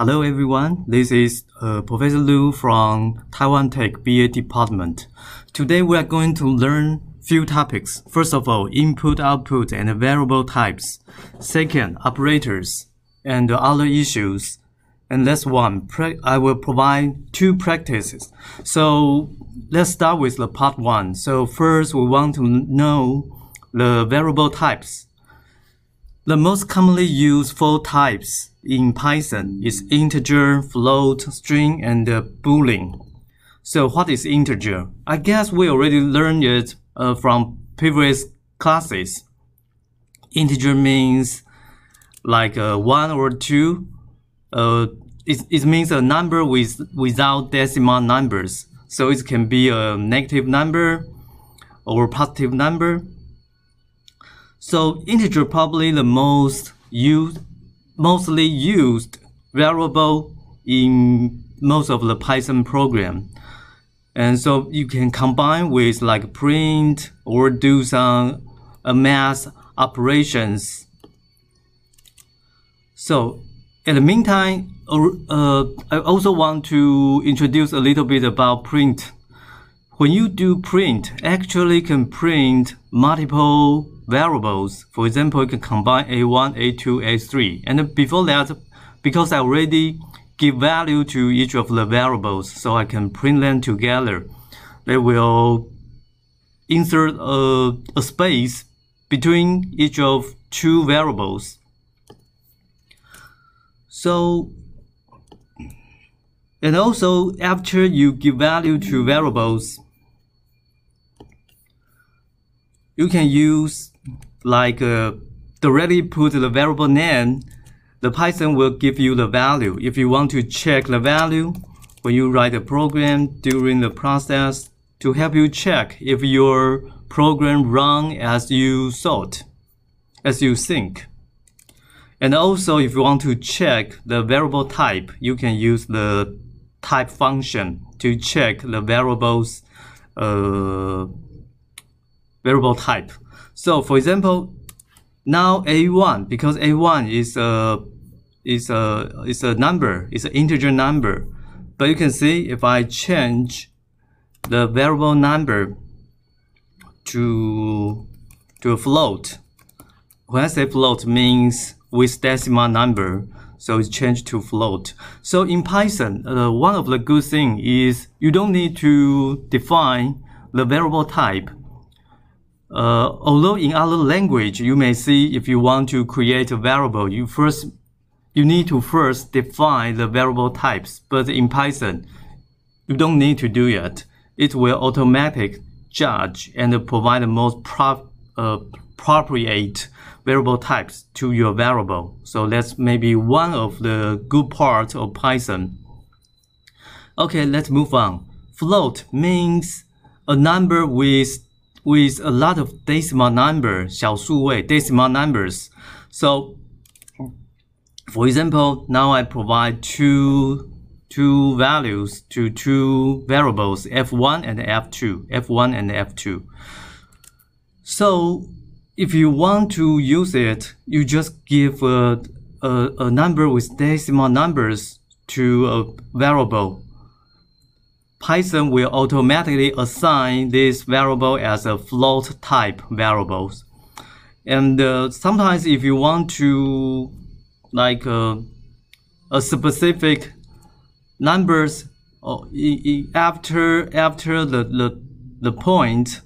Hello everyone, this is Professor Liu from Taiwan Tech BA Department. Today we are going to learn few topics. First of all, input, output, and variable types. Second, operators and other issues. And last one, I will provide two practices. So let's start with the part one. So first we want to know the variable types. The most commonly used four types in Python is integer, float, string, and boolean. So what is integer? I guess we already learned it from previous classes. Integer means like 1 or 2. It means a number without decimal numbers. So it can be a negative number or positive number. So integer probably the mostly used variable in most of the Python program. And so you can combine with like print or do some math operations. So in the meantime, I also want to introduce a little bit about print. When you do print, actually can print multiple variables. For example, you can combine A1, A2, A3. And before that, because I already give value to each of the variables, so I can print them together. They will insert a space between each of two variables. So, and also after you give value to variables, you can use like directly put the variable name. The Python will give you the value. If you want to check the value when you write a program during the process to help you check if your program run as you thought, as you think. And also if you want to check the variable type, you can use the type function to check the variables variable type. So for example, now A1, because A1 is a number, it's an integer number. But you can see if I change the variable number to a float. When I say float means with decimal number, so it's changed to float. So in Python, one of the good things is you don't need to define the variable type. Although in other language, you may see if you want to create a variable, you need to first define the variable types. But in Python, you don't need to do it. It will automatically judge and provide the most appropriate variable types to your variable. So that's maybe one of the good parts of Python. Okay, let's move on. Float means a number with a lot of decimal numbers, 小数位, decimal numbers. So, for example, now I provide two values to two variables, f1 and f2, So, if you want to use it, you just give a number with decimal numbers to a variable. Python will automatically assign this variable as a float type variables. And sometimes if you want to like a specific numbers after the point,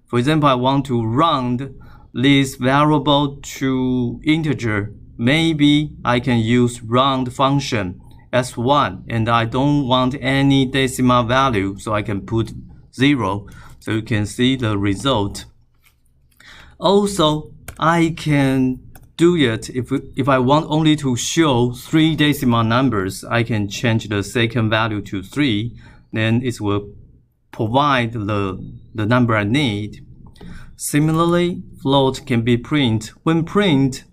for example, I want to round this variable to integer, maybe I can use round function as 1, and I don't want any decimal value, so I can put 0. So you can see the result. Also, I can do it if I want only to show 3 decimal numbers, I can change the second value to 3, then it will provide the number I need. Similarly, float can be print. When print,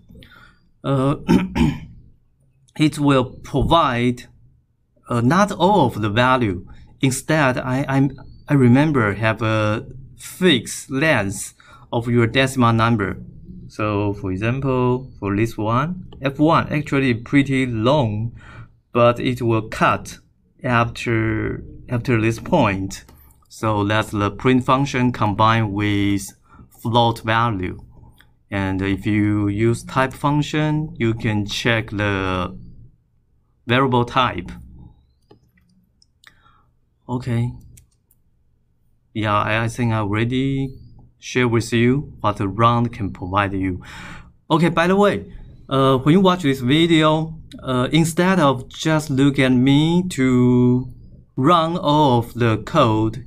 it will provide not all of the value. Instead, I remember have a fixed length of your decimal number. So for example, for this one, F1 actually pretty long, but it will cut after this point. So that's the print function combined with float value. And if you use type function, you can check the variable type. Okay. Yeah, I think I already shared with you what the round can provide you. Okay, by the way, when you watch this video, instead of just look at me to run all of the code,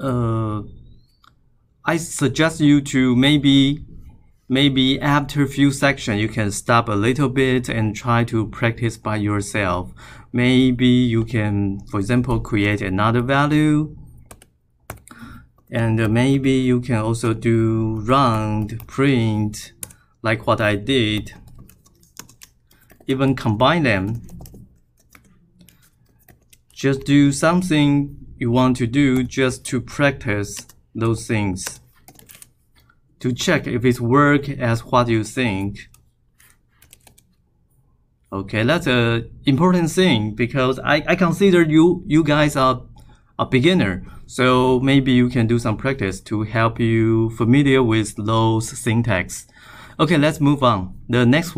I suggest you to maybe after a few sections, you can stop a little bit and try to practice by yourself. Maybe you can, for example, create another value. And maybe you can also do round print like what I did. Even combine them. Just do something you want to do just to practice those things. To check if it works as what you think. Okay, that's an important thing because I consider you guys are a beginner. So maybe you can do some practice to help you familiar with those syntax. Okay, let's move on. The next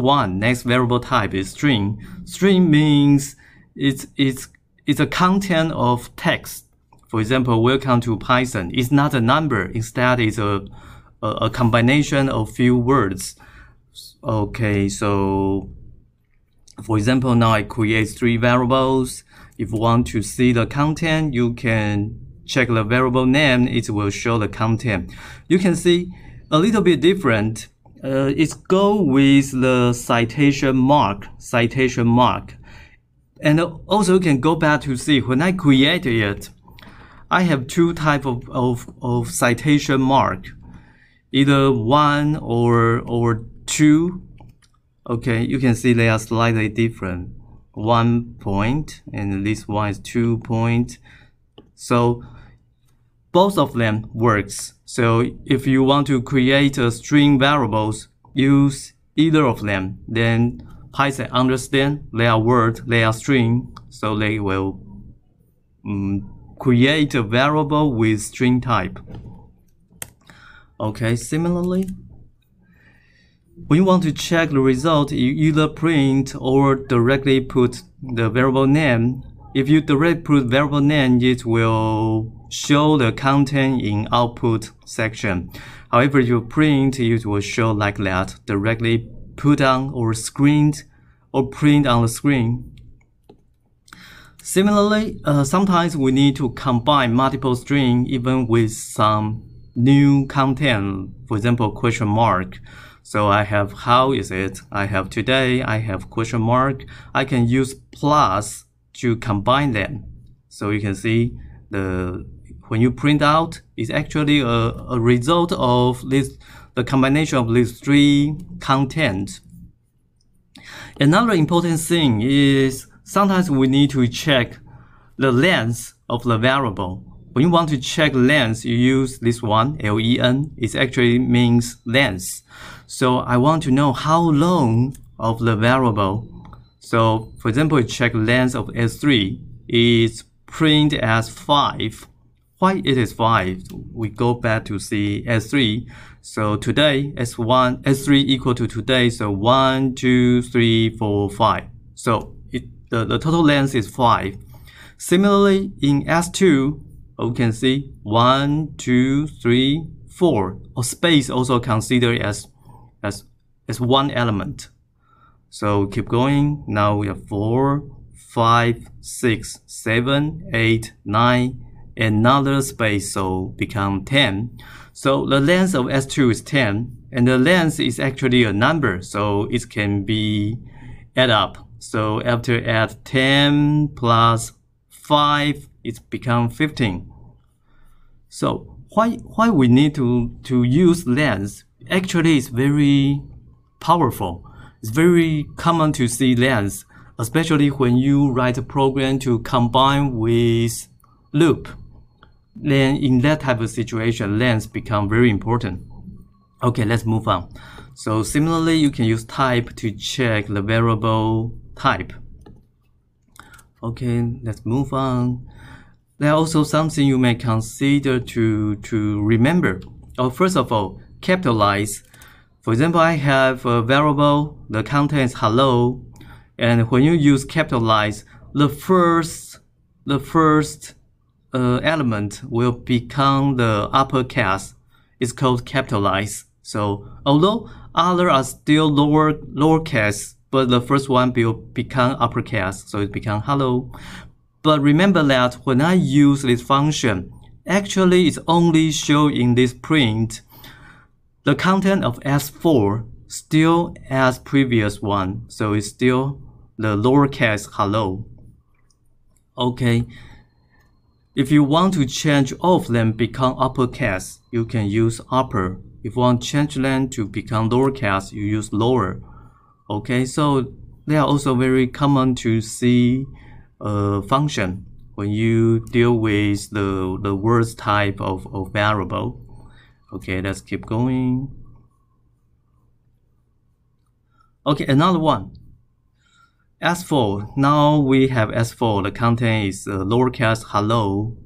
variable type is string. String means it's a content of text. For example, welcome to Python. It's not a number. Instead, it's a combination of few words. Okay, so for example, now I create 3 variables. If you want to see the content, you can check the variable name. It will show the content. You can see a little bit different. It's go with the citation mark. And also you can go back to see when I created it, I have 2 types of citation mark. Either 1 or 2. Okay, you can see they are slightly different. 1 point and this one is 2 point. So both of them works. So if you want to create a string variables, use either of them. Then Python understand they are word, they are string, so they will create a variable with string type. Okay, similarly, when you want to check the result, you either print or directly put the variable name. If you directly put variable name, it will show the content in output section. However, if you print, it will show like that, directly put on or screened or print on the screen. Similarly, sometimes we need to combine multiple strings even with some new content, for example, question mark. So I have how is it, I have today, I have question mark. I can use plus to combine them. So you can see when you print out, it's actually a result of the combination of these 3 content. Another important thing is sometimes we need to check the length of the variable. When you want to check length, you use this one, len. It actually means length. So I want to know how long of the variable. So for example, check length of S3 is print as 5. Why it is 5? We go back to see S3. So today, S3 equal to today. So 1, 2, 3, 4, 5. So the total length is 5. Similarly, in S2, we can see 1, 2, 3, 4. Or space also considered as one element. So keep going. Now we have 4, 5, 6, 7, 8, 9. Another space, so become 10. So the length of S2 is 10, and the length is actually a number, so it can be add up. So after add 10 plus 5, it becomes 15. So why we need to use length? Actually, it's very powerful. It's very common to see length, especially when you write a program to combine with loop. Then in that type of situation, length become very important. Okay, let's move on. So similarly, you can use type to check the variable type. Okay, let's move on. There are also something you may consider to remember. First of all, capitalize. For example, I have a variable, the content is hello, and when you use capitalize, the first element will become the uppercase. It's called capitalize. So although other are still lowercase, but the first one will become uppercase, so it becomes hello. But remember that when I use this function, actually it's only shown in this print. The content of S4 still as previous one, so it's still the lowercase hello. Okay. If you want to change all of them become uppercase, you can use upper. If you want to change them to become lowercase, you use lower. Okay, so they are also very common to see function when you deal with the words type of variable. Okay, let's keep going. Okay, another one. S4. Now we have S4. The content is lowercase hello.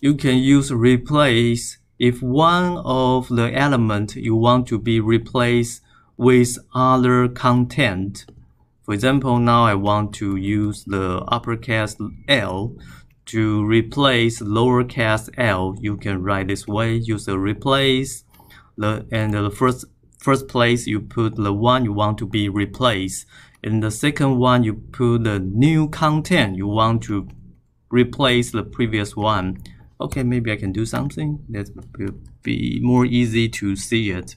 You can use replace if one of the element you want to be replaced with other content. For example, now I want to use the uppercase L to replace lowercase l. You can write this way. Use the replace, and the first place you put the one you want to be replaced. In the second one, you put the new content you want to replace the previous one. Okay, maybe I can do something that will be more easy to see it.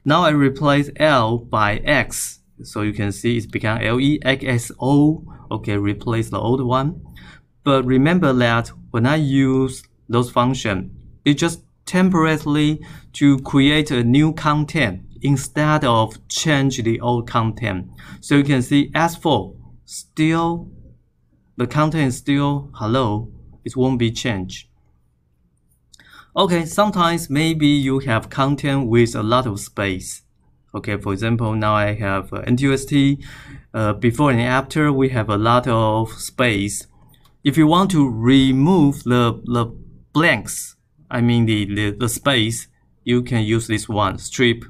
Now I replace L by X. So you can see it's become LEXO. Okay, replace the old one. But remember that when I use those functions, it just temporarily to create a new content instead of change the old content. So you can see S4 still, the content is still hello. It won't be changed. Okay, sometimes maybe you have content with a lot of space. Okay, for example, now I have NTUST. Before and after, we have a lot of space. If you want to remove the blanks, I mean the space, you can use this one, strip.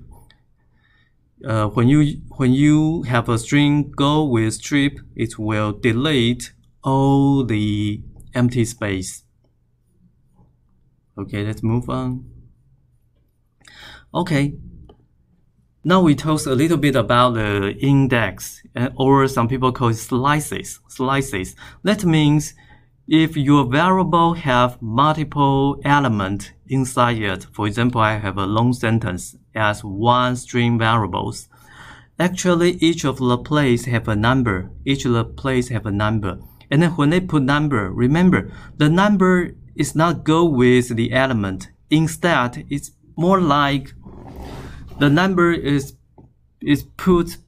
When you have a string go with strip, it will delete all the empty space. Okay, let's move on. Okay, now we talk a little bit about the index, or some people call it slices. Slices. That means if your variable have multiple elements inside it, for example, I have a long sentence as one string variables. Actually, each of the place have a number. Each of the place have a number. And then when they put number, remember, the number is not go with the element. Instead, it's more like the number is put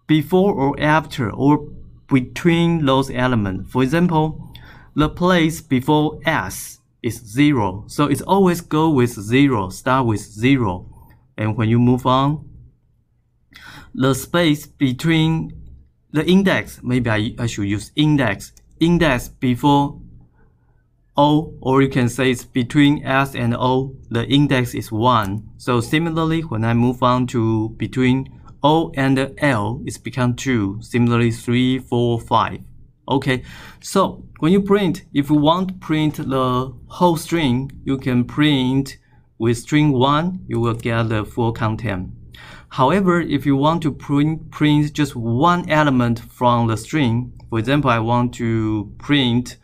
before or after or between those elements. For example, the place before S is 0. So it's always go with 0, start with 0. And when you move on, the space between the index, maybe I should use index before O, or you can say it's between S and O, the index is 1. So similarly, when I move on to between O and L, it's become 2. Similarly, 3, 4, 5. Okay, so when you print, if you want to print the whole string, you can print with string 1, you will get the full content. However, if you want to print just one element from the string, for example, I want to print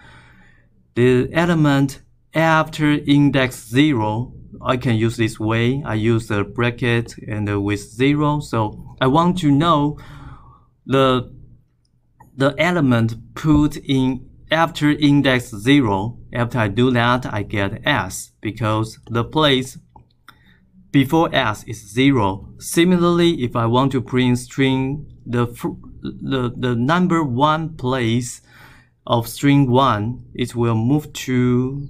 the element after index 0, I can use this way. I use the bracket and with 0. So I want to know the element put in after index 0. After I do that, I get S because the place before S is 0. Similarly, if I want to print string, the number 1 place of string 1, it will move to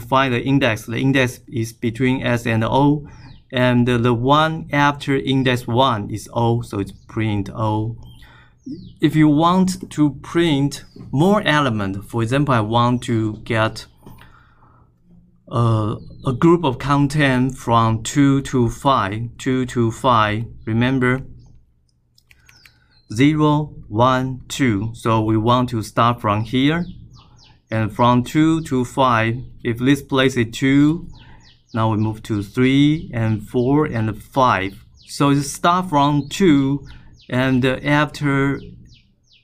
find the index. The index is between S and O, and the one after index 1 is O, so it's print O. If you want to print more element. For example, I want to get a group of content from 2 to 5. Remember 0, 1, 2. So we want to start from here, and from 2 to 5. If this place is 2, now we move to 3 and 4 and 5. So it start from 2 and after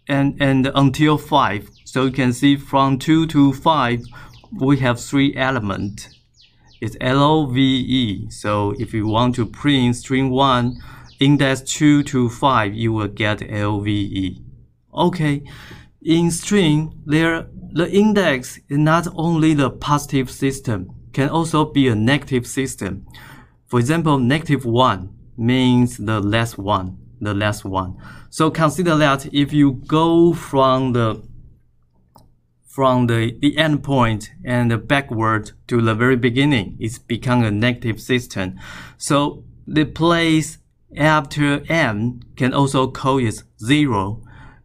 and until 5. So you can see from 2 to 5 we have 3 elements. It's LOVE. So if you want to print string 1 index 2 to 5, you will get LVE. Okay, in string the index is not only the positive system, can also be a negative system. For example, -1 means the last one. So consider that if you go from the end point and backward to the very beginning, it's become a negative system. So the place after m can also call it 0,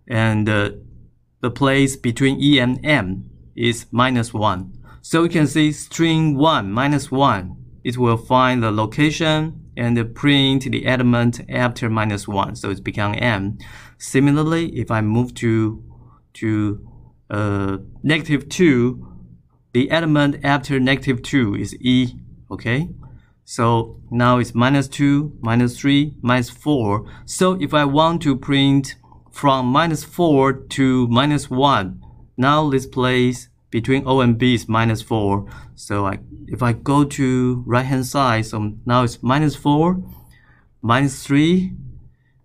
and the place between e and m is -1. So you can see string 1 -1, it will find the location and print the element after -1, so it's become m. Similarly, if I move to -2, the element after -2 is e. Okay, so now it's -2, -3, -4. So if I want to print from -4 to -1, now this place between O and B is -4. So if I go to right hand side, so now it's -4, -3,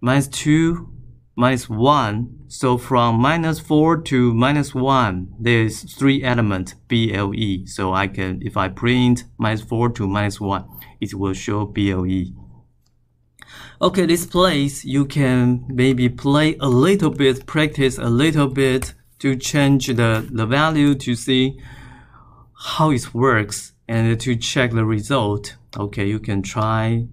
-2, -1. So from -4 to -1, there's 3 elements BLE. So if I print -4 to -1, it will show BLE. Okay, this place you can maybe play a little bit, practice a little bit to change the value to see how it works and to check the result. Okay, you can try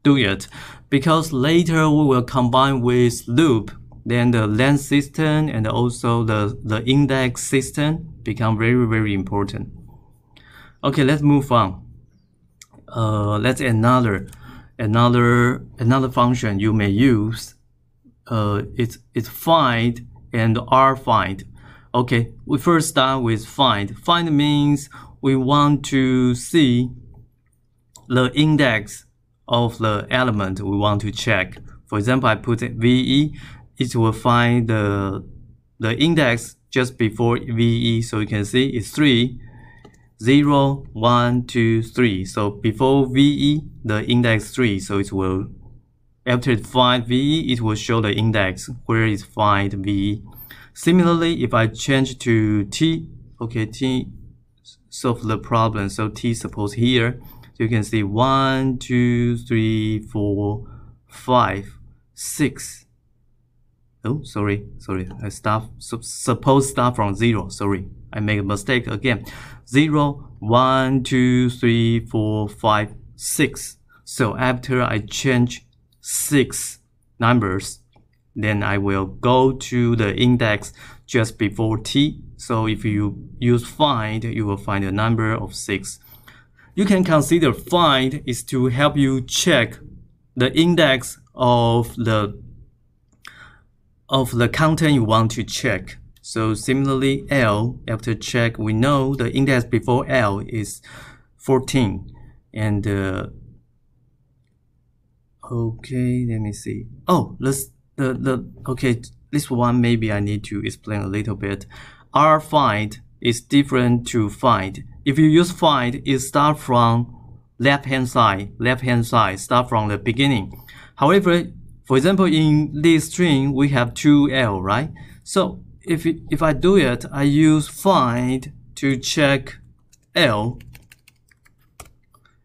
do it, because later we will combine with loop, then the length system and also the index system become very, very important. Okay, let's move on. Let's another function you may use. It's find and rfind. Okay, we first start with find. Find means we want to see the index of the element we want to check. For example, I put VE, it will find the index just before VE. So you can see it's 3, 0, 1, 2, 3. So before VE, the index 3. So it will, after it find VE, it will show the index where it find VE. Similarly, if I change to T, okay, T solve the problem. So T suppose here, so you can see 1, 2, 3, 4, 5, 6. Oh, sorry. I suppose start from 0. Sorry, I make a mistake again. 0, 1, 2, 3, 4, 5, 6. So after I change 6 numbers, then I will go to the index just before T. So if you use find, you will find a number of 6. You can consider find is to help you check the index of the content you want to check. So similarly, L, after check, we know the index before L is 14. And okay, let me see. Oh, okay, this one maybe I need to explain a little bit. rfind is different to find. If you use find, it start from left hand side, start from the beginning. However, for example, in this string we have 2L, right? So if I do it, I use find to check L.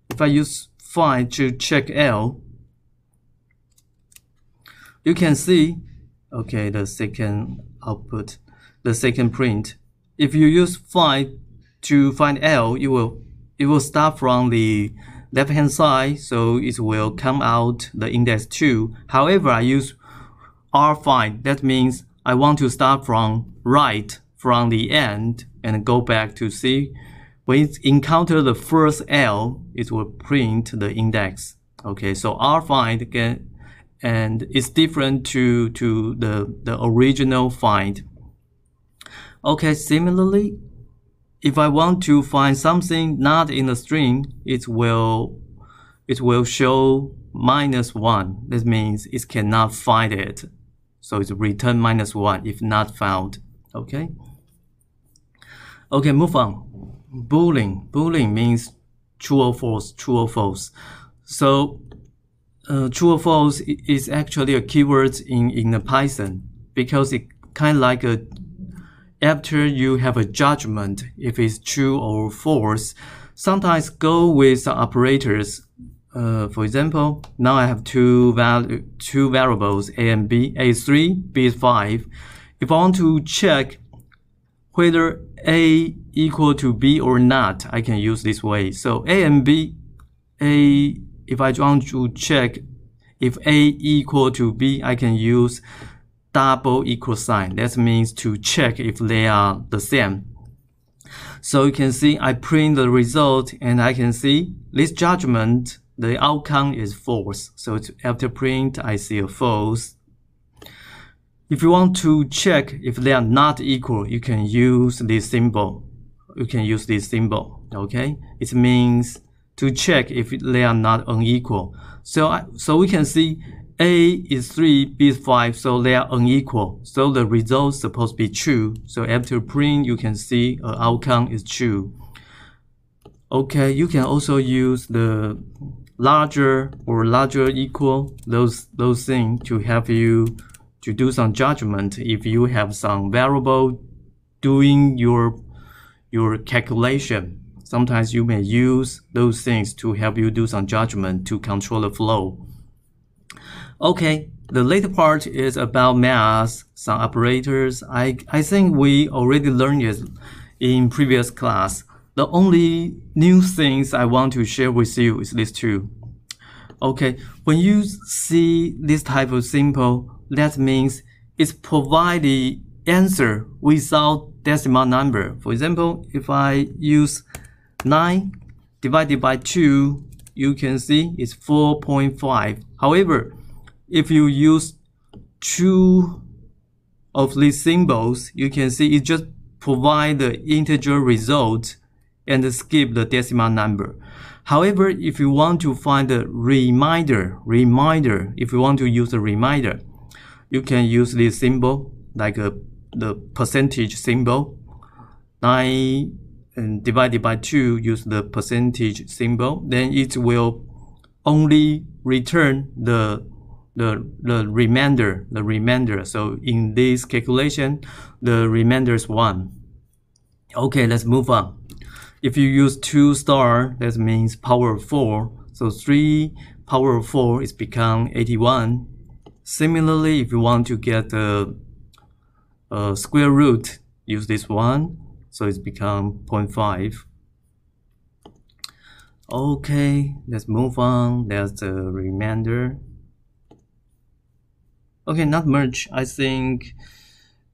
If I use find to check L, you can see, okay, the second output, the second print. If you use find to find L, it will start from the left hand side, so it will come out the index 2. However, I use rfind. That means I want to start from write from the end and go back to C. When it encounters the first L, it will print the index. Okay, so R find again, and it's different to the original find. Okay, similarly, if I want to find something not in the string, it will show -1. That means it cannot find it. So it's return -1 if not found. Okay. Okay, move on. Boolean. Boolean means true or false, true or false. So true or false is actually a keyword in the Python, because it kind of like after you have a judgment if it's true or false, sometimes go with some operators. For example, now I have two variables, A and B. A is 3, B is 5. If I want to check whether A equal to B or not, I can use this way. So A and B, if I want to check if A equal to B, I can use double equal sign. That means to check if they are the same. So you can see I print the result and I can see this judgment, the outcome is false. So after print, I see a false. If you want to check if they are not equal, you can use this symbol. Okay? It means to check if they are not unequal. So we can see A is 3, B is 5, so they are unequal. So the result is supposed to be true. So after print, you can see an outcome is true. Okay, you can also use the larger or larger equal, those things to help you to do some judgment if you have some variable doing your calculation. Sometimes you may use those things to help you do some judgment to control the flow. Okay, the later part is about math, some operators. I think we already learned it in previous class. The only new things I want to share with you is these two. Okay, when you see this type of symbol, that means it's provide the answer without decimal number. For example, if I use 9 divided by 2, you can see it's 4.5. However, if you use 2 of these symbols, you can see it just provide the integer result and skip the decimal number. However, if you want to find the reminder, if you want to use a reminder, you can use this symbol, like the percentage symbol. 9 and divided by 2, use the percentage symbol. Then it will only return the remainder. So in this calculation, the remainder is 1. Okay, let's move on. If you use 2 star, that means power of 4. So 3 power of 4 is become 81. Similarly, if you want to get the square root, use this one. So it's become 0.5. Okay, let's move on. There's the remainder. Okay, not much. I think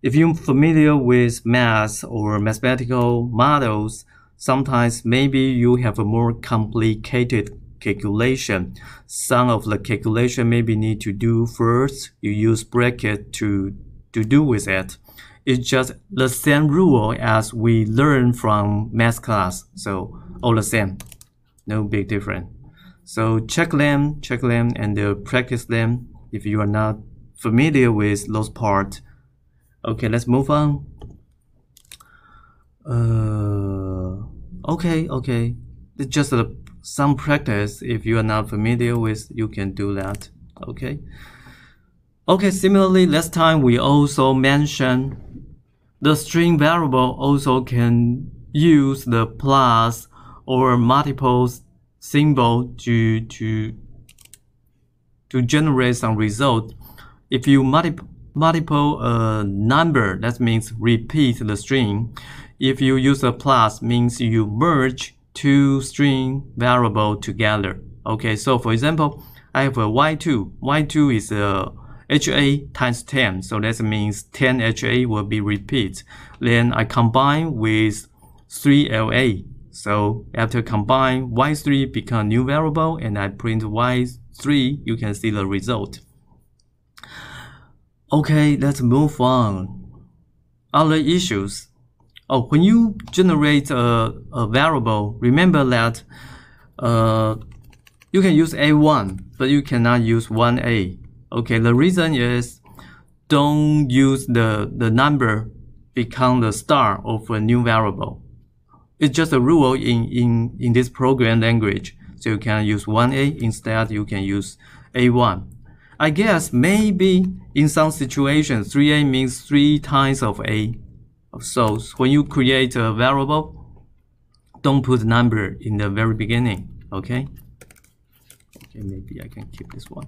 if you're familiar with math or mathematical models, sometimes maybe you have a more complicated calculation. Some of the calculation maybe need to do first. You use bracket to do with it. It's just the same rule as we learned from math class. So all the same, no big difference. So check them and practice them if you are not familiar with those parts. Okay, let's move on. Okay. It's just some practice. If you are not familiar with, you can do that. Okay, similarly, last time we also mentioned the string variable also can use the plus or multiple symbol to generate some result. If you multiple number, that means repeat the string. If you use a plus, means you merge 2 string variable together. Okay, so for example, I have a y2. Y2 is HA times 10. So that means 10 HA will be repeated. Then I combine with 3 LA. So after combine, Y3 become new variable and I print Y3, you can see the result. Okay, let's move on. Other issues. Oh, when you generate a variable, remember that you can use A1, but you cannot use 1A. Okay, the reason is don't use the number become the start of a new variable. It's just a rule in this program language. So you can use 1A, instead you can use A1. I guess maybe in some situations 3A means 3 times of A. So when you create a variable, don't put number in the very beginning, okay? Okay, maybe I can keep this one.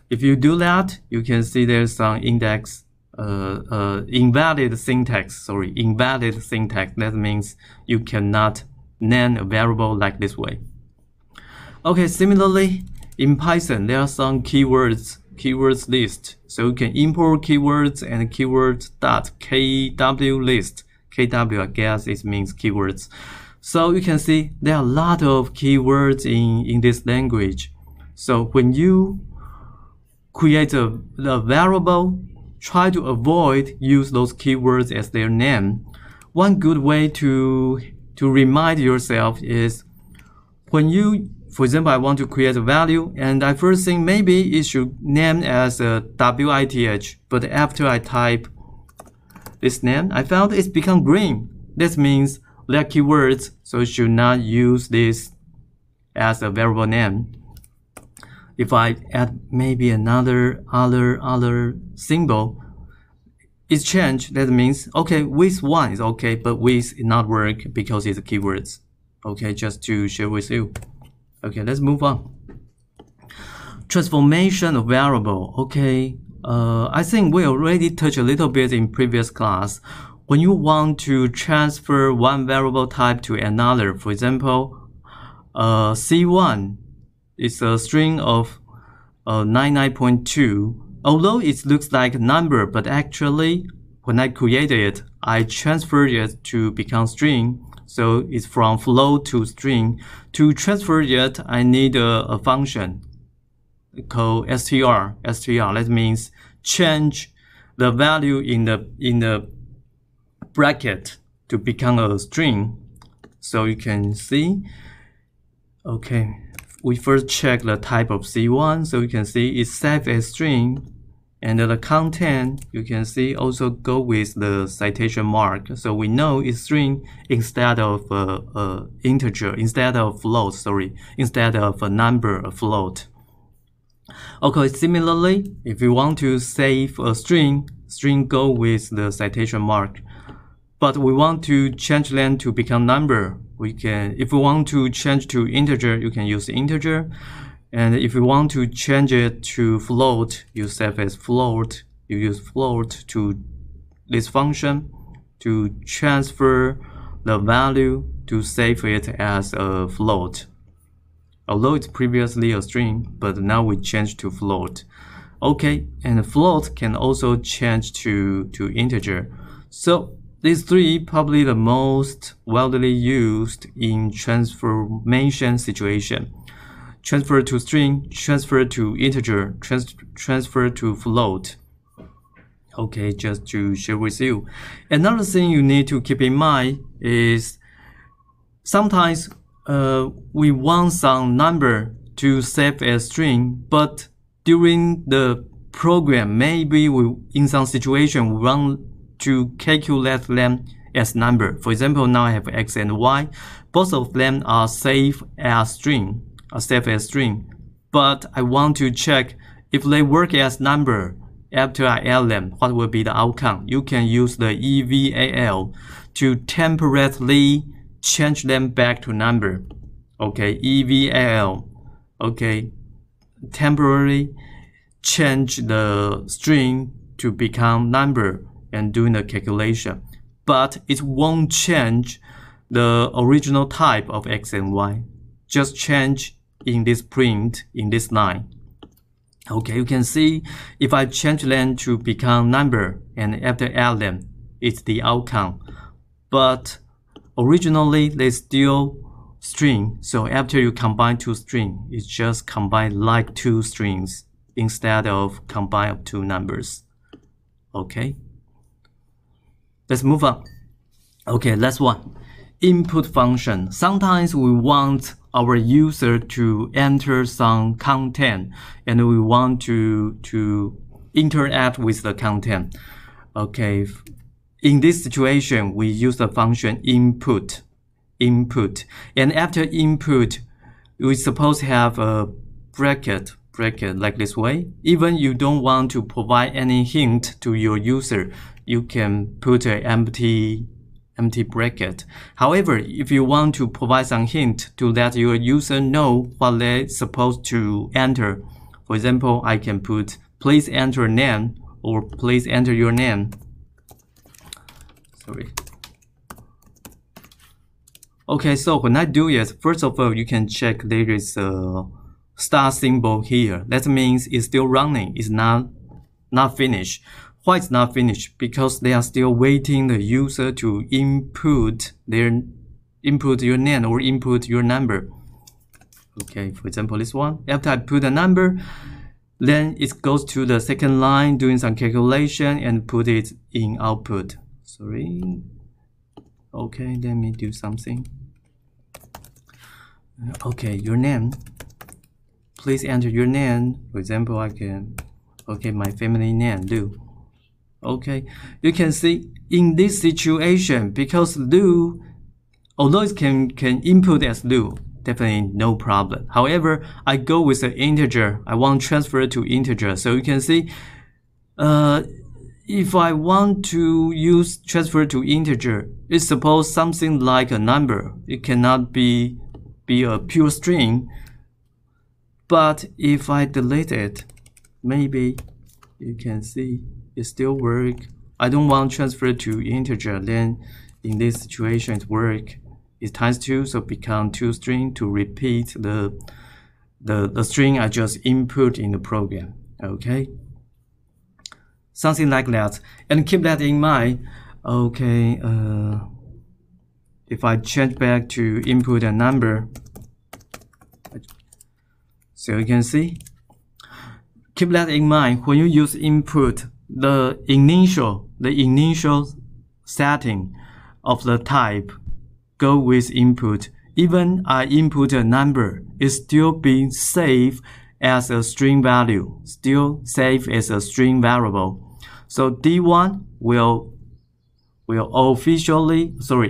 If you do that, you can see there's some index, invalid syntax. Invalid syntax. That means you cannot name a variable like this way. Okay, similarly, in Python, there are some keywords list. So you can import keywords and keywords.kw list. KW, I guess it means keywords. So you can see there are a lot of keywords in this language. So when you create a variable, try to avoid use those keywords as their name. One good way to remind yourself is when you, for example, I want to create a value and I first think maybe it should name as a WITH, but after I type this name, I found it's become green. This means they're keywords, so you should not use this as a variable name. If I add maybe another other symbol, it's changed. That means, okay, with 1 is okay, but with it not work because it's keywords. Okay, just to share with you. Okay, let's move on. Transformation of variable. Okay, I think we already touched a little bit in previous class. When you want to transfer one variable type to another, for example, C1 is a string of 99.2. Although it looks like a number, but actually, when I created it, I transferred it to become string. So it's from float to string. To transfer it, I need a function called str. That means change the value in the bracket to become a string. So you can see, okay, we first check the type of C1. So you can see it's saved as string. And the content, you can see also go with the citation mark. So we know it's string instead of integer, instead of float, instead of a number, a float. Okay, similarly, if you want to save a string go with the citation mark. But we want to change them to become number. If we want to change to integer, you can use integer. And if you want to change it to float, you save as float. You use float to this function to transfer the value to save it as a float. Although it's previously a string, but now we change to float. Okay, and float can also change to integer. So these three probably the most widely used in transformation situation. Transfer to string, transfer to integer, transfer to float. Okay, just to share with you. Another thing you need to keep in mind is sometimes we want some number to save as string, but during the program, maybe in some situation we want to calculate them as number. For example, now I have x and y. Both of them are saved as string. But I want to check if they work as number after I add them, what will be the outcome? You can use the eval to temporarily change them back to number. Okay, eval. Okay, temporarily change the string to become number and doing the calculation. But it won't change the original type of x and y. Just change in this print, in this line. Okay, you can see if I change them to become number and after add them, it's the outcome. But originally they still string, so after you combine two strings, it's just combine like two strings instead of combine of two numbers. Okay, let's move on. Okay, last one. Input function. Sometimes we want our user to enter some content and we want to interact with the content. Okay, in this situation, we use the function input. And after input, we suppose have a bracket like this way. Even you don't want to provide any hint to your user, you can put an empty bracket. However, if you want to provide some hint to let your user know what they're supposed to enter, for example, I can put please enter name or please enter your name. Sorry. Okay, so when I do it, first of all, you can check there is a star symbol here. That means it's still running. It's not finished. Why it's not finished? Because they are still waiting the user to input your name or input your number. Okay, for example, this one. After I put a number, then it goes to the second line doing some calculation and put it in output. Sorry. Okay, let me do something. Okay, your name. Please enter your name. For example, I can, okay, my family name, Lu. Okay, you can see in this situation, because Lu, although it can input as Lu, definitely no problem. However, I go with an integer. I want to transfer it to integer. So you can see, if I want to use transfer to integer, it's suppose something like a number. It cannot be a pure string. But if I delete it, maybe you can see it still work. I don't want to transfer to integer. Then in this situation, it work. It's times 2, so become 2 string to repeat the string I just input in the program. Okay, something like that, and keep that in mind. Okay, if I change back to input a number, so you can see, keep that in mind when you use input. The initial setting of the type go with input. Even I input a number, it's still being saved as a string value, still saved as a string variable. So D1 will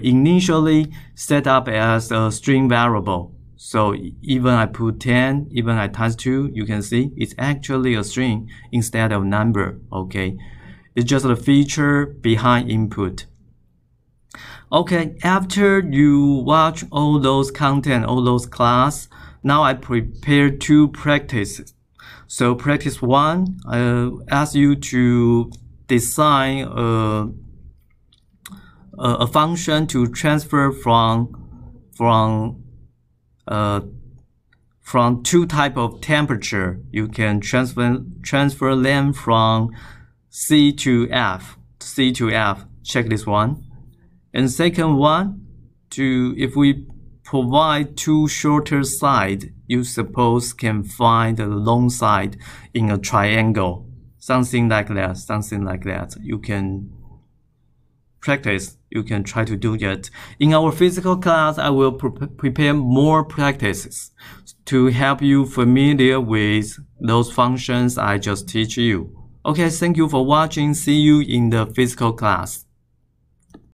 initially set up as a string variable. So even I put 10, even I times 2, you can see it's actually a string instead of number. Okay, it's just a feature behind input. Okay, after you watch all those content, all those class, now I prepare 2 practices. So practice 1, I ask you to design a function to transfer from 2 type of temperature. You can transfer them from C to F. Check this one. And second one, if we provide 2 shorter sides, you suppose can find the long side in a triangle. Something like that. You can practice. You can try to do it. In our physical class, I will prepare more practices to help you familiar with those functions I just teach you. Okay, thank you for watching. See you in the physical class.